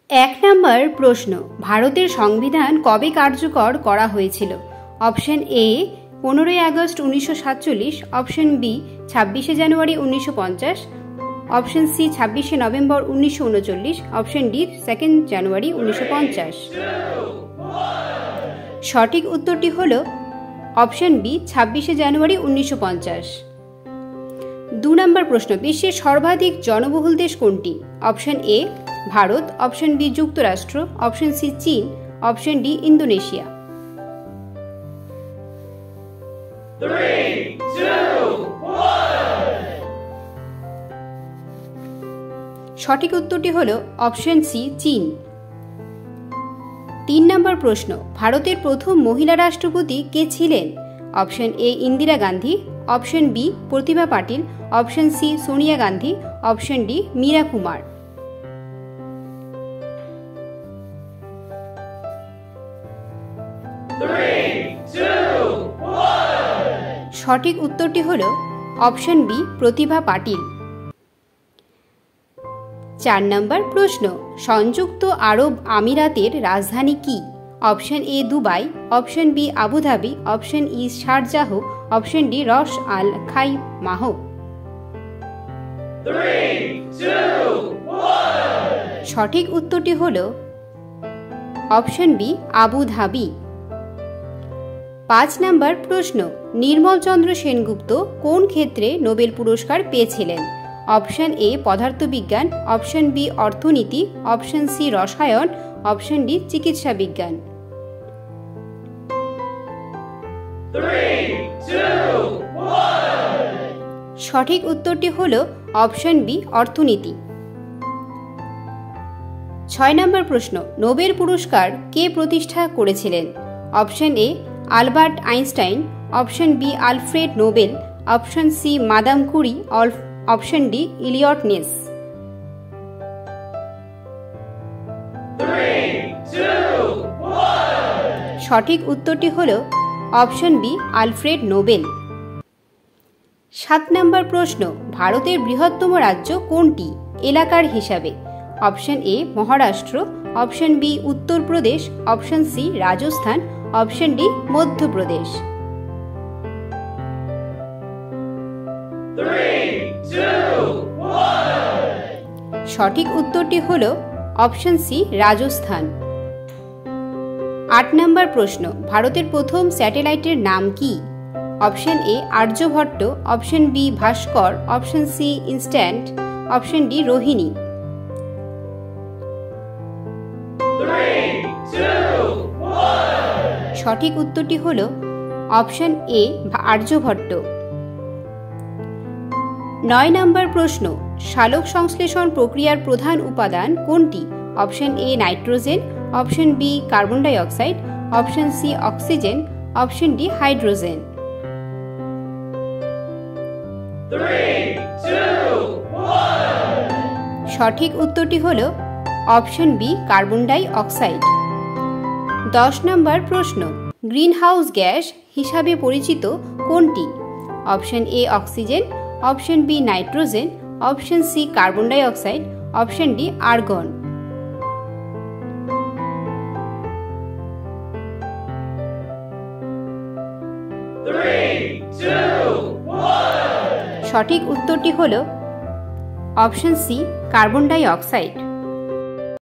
এক নম্বর প্রশ্ন, ভারতের সংবিধান কবে কার্যকর করা হয়েছিল? Option A 15 August 1947, option B 26 January 1950, option C 26 November 1939, option D 2 January 1950। সঠিক উত্তরটি হল অপশন বি 26 জানুয়ারি 1950। 2 নম্বর প্রশ্ন, বিশ্বের সর্বাধিক জনবহুল দেশ কোনটি? অপশন এ ভারত, অপশন বি যুক্তরাষ্ট্র, অপশন সি চীন, অপশন ডি ইন্দোনেশিয়া। 3, 2, 1। সঠিক উত্তরটি হল অপশন সি চীন। 3 নম্বর প্রশ্ন, ভারতের প্রথম মহিলা রাষ্ট্রপতি কে ছিলেন? Option A Indira Gandhi, option B Pratibha Patil, option C Sonia Gandhi, option D Meira Kumar. 3, 2, 1। সঠিক উত্তরটি হল অপশন বি প্রতিভা পাটিল। 4 নম্বর প্রশ্ন, সংযুক্ত আরব আমিরাতের রাজধানী কি? Option A Dubai, option B Abu Dhabi, option E Sharjah, option D Ras Al খাইমাহ। 3, 2, 1। সঠিক উত্তরটি হল অপশন বি আবুধাবি। 5 নম্বর প্রশ্ন, নির্মল চন্দ্র সেনগুপ্ত কোন ক্ষেত্রে নোবেল পুরস্কার পেয়েছিলেন? অপশন এ পদার্থবিজ্ঞান, অপশন বি অর্থনীতি, অপশন সি রসায়ন, অপশন ডি চিকিৎসা বিজ্ঞান। 3, 2, 1। সঠিক উত্তরটি হল অপশন বি অর্থনীতি। 6 নম্বর প্রশ্ন, নোবেল পুরস্কার কে প্রতিষ্ঠা করেছিলেন? Option A Albert Einstein, option B Alfred Nobel, option C Madame Curie, option D Eliot Ness. 3, 2, 1। সঠিক উত্তরটি হল option B Alfred Nobel. 7 number প্রশ্ন, ভারতের বৃহত্তম রাজ্য কোনটি এলাকার হিসাবে? Option A Maharashtra, option B Uttar Pradesh, option C Rajasthan, option D Madhya Pradesh. 3, 2, 1। সঠিক উত্তরটি হল অপশন সি রাজস্থান। 8 নম্বর প্রশ্ন, ভারতের প্রথম স্যাটেলাইটের নাম কি? Option A Aryabhata, option B Bhaskara, option C instant, option D Rohini. 3, 2, 1। সঠিক উত্তরটি হল অপশন এ আর্যভট্ট। 9 নম্বর প্রশ্ন, সালোক সংশ্লেষণ প্রক্রিয়ার প্রধান উপাদান কোনটি? Option A nitrogen, option B carbon dioxide, option C oxygen, option D hydrogen. 3, 2, 1। সঠিক উত্তরটি হল option B carbon dioxide. 10 নম্বর প্রশ্ন, গ্রিনহাউস গ্যাস হিসাবে পরিচিত কোনটি? Option A oxygen, option B nitrogen, option C carbon dioxide, option D argon. 3, 2, 1। সঠিক উত্তরটি হল option C carbon die oxide.